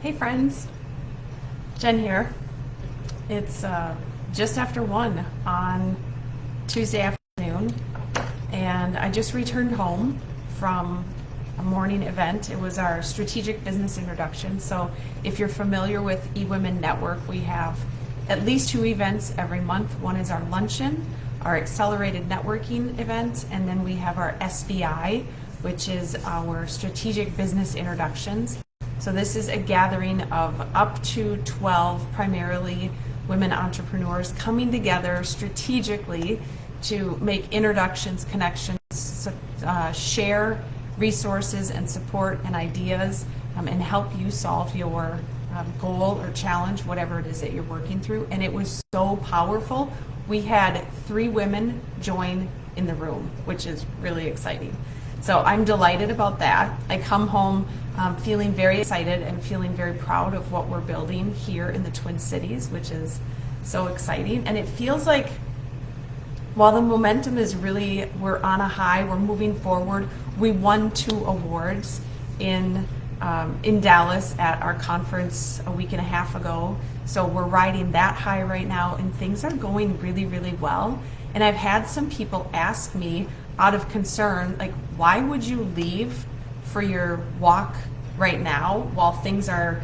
Hey friends, Jen here. It's just after 1 on Tuesday afternoon, and I just returned home from a morning event. It was our strategic business introduction. So if you're familiar with eWomen Network, we have at least 2 events every month. One is our luncheon, our accelerated networking event, and then we have our SBI, which is our strategic business introductions. So this is a gathering of up to 12 primarily women entrepreneurs coming together strategically to make introductions, connections, share resources and support and ideas, and help you solve your goal or challenge, whatever it is that you're working through. And it was so powerful. We had 3 women join in the room, which is really exciting. So I'm delighted about that. I come home feeling very excited and feeling very proud of what we're building here in the Twin Cities, which is so exciting. And it feels like while the momentum is really, we're on a high, we're moving forward. We won 2 awards in Dallas at our conference a week and a half ago. So we're riding that high right now, and things are going really, really well. And I've had some people ask me out of concern, like, why would you leave for your walk right now while things are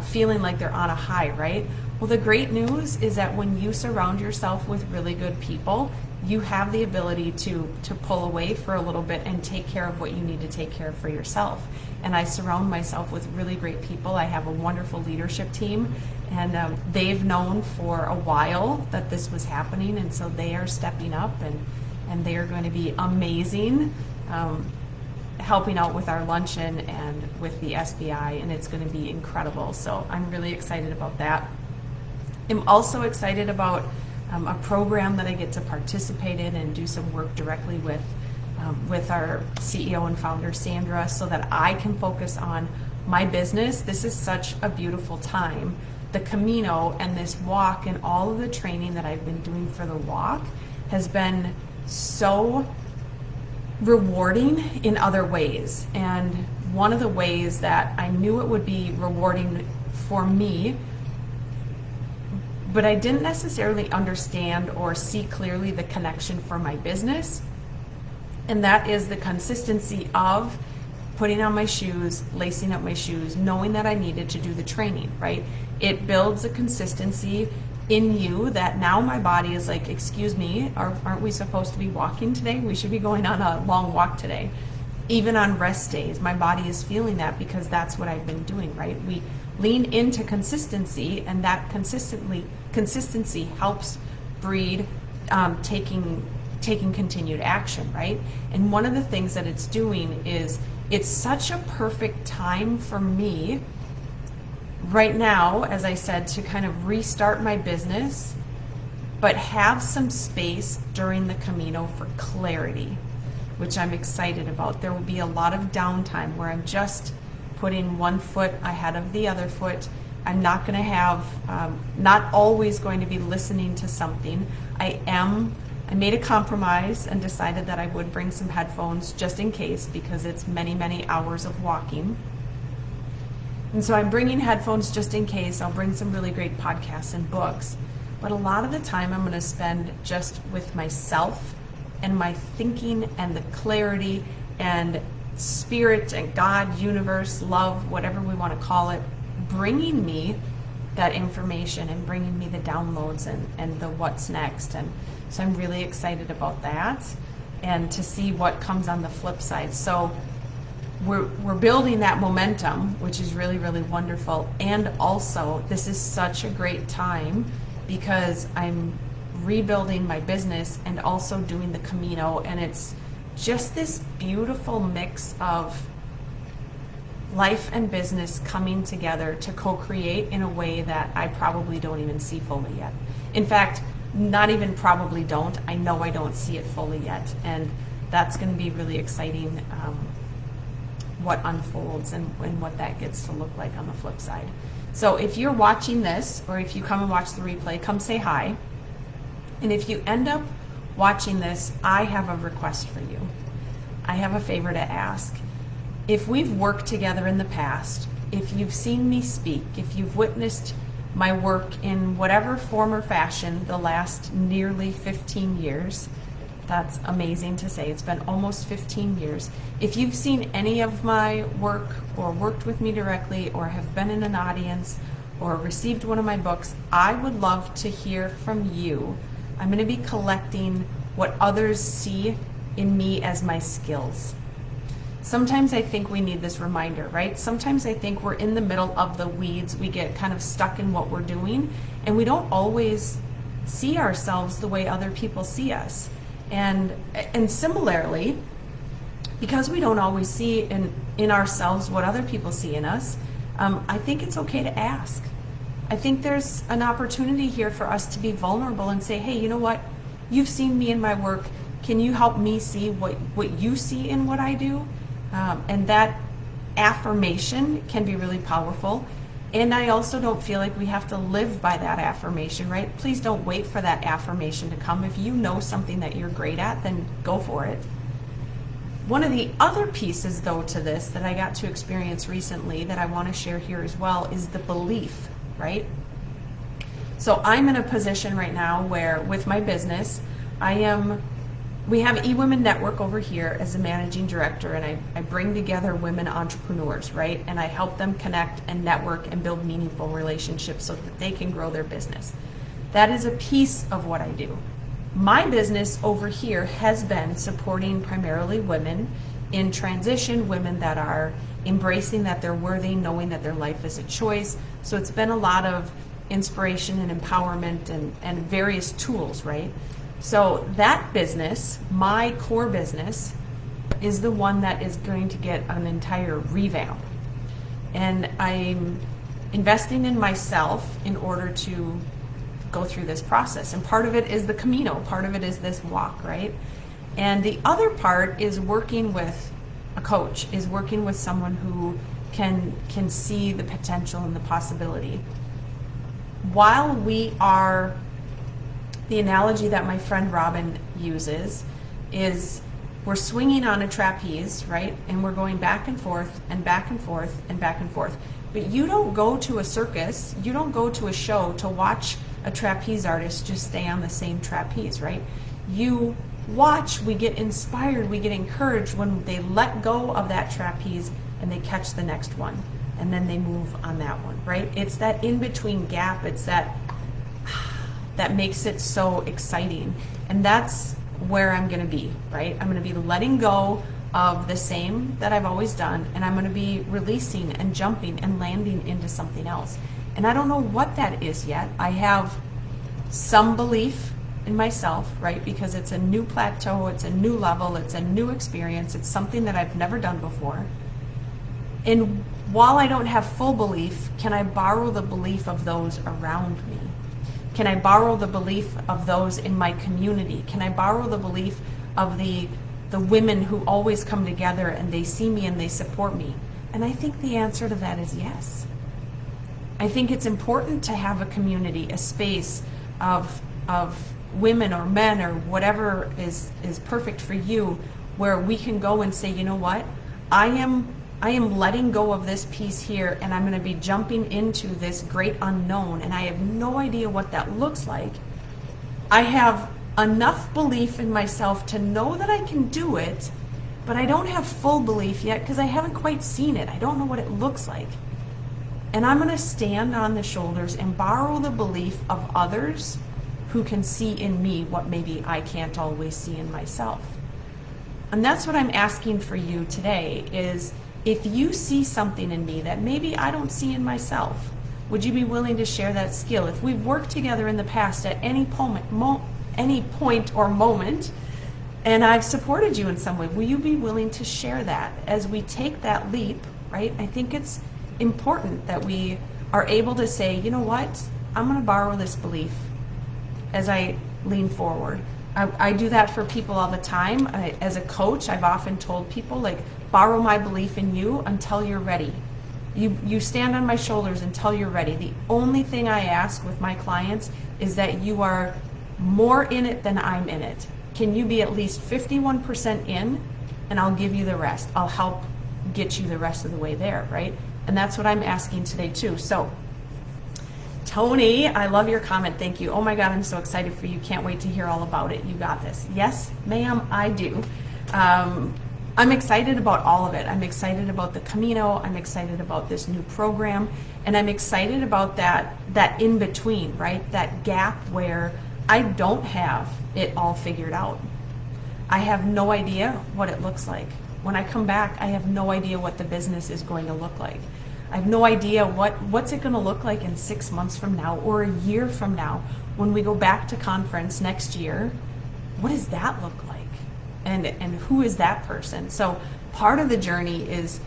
feeling like they're on a high, right? Well, the great news is that when you surround yourself with really good people, you have the ability to pull away for a little bit and take care of what you need to take care of for yourself. And I surround myself with really great people. I have a wonderful leadership team, and they've known for a while that this was happening, and so they are stepping up, and they are going to be amazing, helping out with our luncheon and with the SBI, and it's going to be incredible. So I'm really excited about that. I'm also excited about a program that I get to participate in and do some work directly with our CEO and founder, Sandra, so that I can focus on my business. This is such a beautiful time. The Camino and this walk and all of the training that I've been doing for the walk has been so rewarding in other ways. And one of the ways that I knew it would be rewarding for me, but I didn't necessarily understand or see clearly the connection for my business, and that is the consistency of putting on my shoes, lacing up my shoes, knowing that I needed to do the training, right? It builds a consistency in you that now my body is like, excuse me, aren't we supposed to be walking today? We should be going on a long walk today. Even on rest days, my body is feeling that because that's what I've been doing, right? We lean into consistency, and that consistency helps breed taking continued action, right? And one of the things that it's doing is it's such a perfect time for me right now, as I said, to kind of restart my business, but have some space during the Camino for clarity, which I'm excited about. There will be a lot of downtime where I'm just putting one foot ahead of the other foot. I'm not going to have, not always going to be listening to something. I made a compromise and decided that I would bring some headphones just in case, because it's many, many hours of walking. And so I'm bringing headphones just in case. I'll bring some really great podcasts and books. But a lot of the time I'm going to spend just with myself and my thinking and the clarity and spirit and God, universe, love, whatever we want to call it, bringing me that information and bringing me the downloads and the what's next. And so I'm really excited about that and to see what comes on the flip side. So we're building that momentum, which is really, really wonderful. And also, this is such a great time because I'm rebuilding my business and also doing the Camino, and it's just this beautiful mix of life and business coming together to co-create in a way that I probably don't even see fully yet. In fact, not even probably don't, I know I don't see it fully yet, and that's going to be really exciting, what unfolds and what that gets to look like on the flip side. So if you're watching this, or if you come and watch the replay, come say hi. And if you end up watching this, I have a request for you. I have a favor to ask. If we've worked together in the past, if you've seen me speak, if you've witnessed my work in whatever form or fashion the last nearly 15 years, that's amazing to say, it's been almost 15 years. If you've seen any of my work or worked with me directly or have been in an audience or received one of my books, I would love to hear from you. I'm going to be collecting what others see in me as my skills. Sometimes I think we need this reminder, right? Sometimes I think we're in the middle of the weeds. We get kind of stuck in what we're doing, and we don't always see ourselves the way other people see us. And similarly, because we don't always see in ourselves what other people see in us, I think it's okay to ask. I think there's an opportunity here for us to be vulnerable and say, hey, you know what? You've seen me in my work. Can you help me see what you see in what I do? And that affirmation can be really powerful. And I also don't feel like we have to live by that affirmation, right? Please don't wait for that affirmation to come. If you know something that you're great at, then go for it. One of the other pieces, though, to this that I got to experience recently that I want to share here as well is the belief, right? So I'm in a position right now where with my business, we have eWomen Network over here as a managing director, and I bring together women entrepreneurs, right? And I help them connect and network and build meaningful relationships so that they can grow their business. That is a piece of what I do. My business over here has been supporting primarily women in transition, women that are embracing that they're worthy, knowing that their life is a choice. So it's been a lot of inspiration and empowerment and various tools, right? So that business, my core business, is the one that is going to get an entire revamp. And I'm investing in myself in order to go through this process. And part of it is the Camino, part of it is this walk, right? And the other part is working with a coach, is working with someone who can see the potential and the possibility. While we are, the analogy that my friend Robin uses is we're swinging on a trapeze, right? And we're going back and forth and back and forth and back and forth. But you don't go to a circus, you don't go to a show to watch a trapeze artist just stay on the same trapeze, right? You watch, we get inspired, we get encouraged when they let go of that trapeze and they catch the next one. And then they move on that one, right? It's that in-between gap, it's that makes it so exciting. And that's where I'm going to be, right? I'm going to be letting go of the same that I've always done, and I'm going to be releasing and jumping and landing into something else. And I don't know what that is yet. I have some belief in myself, right? Because it's a new plateau, it's a new level, it's a new experience, it's something that I've never done before. And while I don't have full belief, can I borrow the belief of those around me? Can I borrow the belief of those in my community? Can I borrow the belief of the women who always come together and they see me and they support me? And I think the answer to that is yes. I think it's important to have a community, a space of women or men or whatever is perfect for you, where we can go and say, you know what, I am letting go of this piece here, and I'm going to be jumping into this great unknown, and I have no idea what that looks like. I have enough belief in myself to know that I can do it, but I don't have full belief yet because I haven't quite seen it. I don't know what it looks like. And I'm going to stand on the shoulders and borrow the belief of others who can see in me what maybe I can't always see in myself. And that's what I'm asking for you today is, if you see something in me that maybe I don't see in myself, would you be willing to share that skill? If we've worked together in the past at any point or moment, and I've supported you in some way, will you be willing to share that as we take that leap, right? I think it's important that we are able to say, you know what, I'm going to borrow this belief as I lean forward. I do that for people all the time. As a coach, I've often told people, like, borrow my belief in you until you're ready. You stand on my shoulders until you're ready. The only thing I ask with my clients is that you are more in it than I'm in it. Can you be at least 51% in, and I'll give you the rest. I'll help get you the rest of the way there, right? And that's what I'm asking today too. So Tony, I love your comment. Thank you. Oh my God, I'm so excited for you. Can't wait to hear all about it. You got this. Yes, ma'am, I do. I'm excited about all of it. I'm excited about the Camino. I'm excited about this new program. And I'm excited about that in between, right? That gap where I don't have it all figured out. I have no idea what it looks like. When I come back, I have no idea what the business is going to look like. I have no idea what's it going to look like in 6 months from now or a year from now when we go back to conference next year. What does that look like? And who is that person? So part of the journey is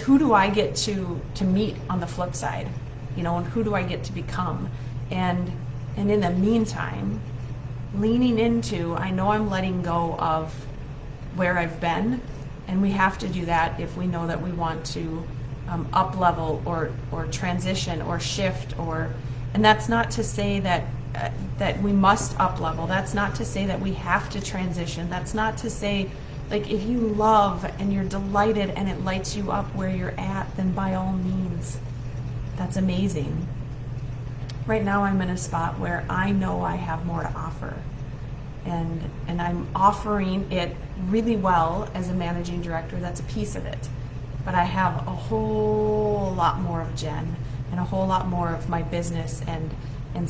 who do I get to meet on the flip side, and who do I get to become? And in the meantime, leaning into, I know I'm letting go of where I've been, and we have to do that if we know that we want to up level or transition or shift, and that's not to say that we must up level. That's not to say that we have to transition. That's not to say, like, if you love and you're delighted and it lights you up where you're at, then by all means, that's amazing. Right now I'm in a spot where I know I have more to offer, and I'm offering it really well as a managing director. That's a piece of it. But I have a whole lot more of Jen and a whole lot more of my business and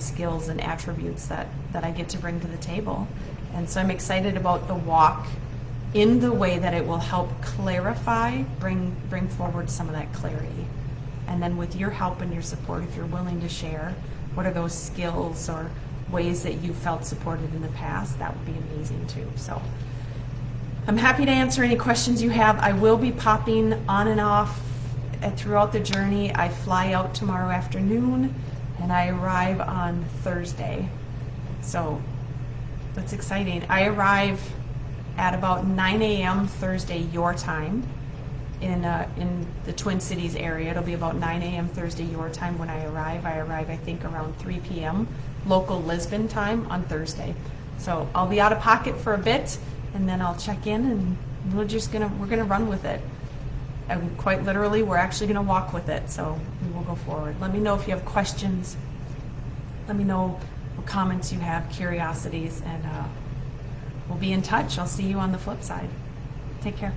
skills and attributes that I get to bring to the table. And so I'm excited about the walk in the way that it will help clarify, bring forward some of that clarity. And then with your help and your support, if you're willing to share, what are those skills or ways that you felt supported in the past, that would be amazing too. So I'm happy to answer any questions you have. I will be popping on and off throughout the journey. I fly out tomorrow afternoon and I arrive on Thursday. So that's exciting. I arrive at about 9 a.m. Thursday your time in the Twin Cities area. It'll be about 9 a.m. Thursday your time when I arrive. I arrive, I think, around 3 p.m. local Lisbon time on Thursday. So I'll be out of pocket for a bit, and then I'll check in, and we're gonna run with it. And quite literally, we're actually gonna walk with it. So we will go forward. Let me know if you have questions. Let me know what comments you have, curiosities, and we'll be in touch. I'll see you on the flip side. Take care.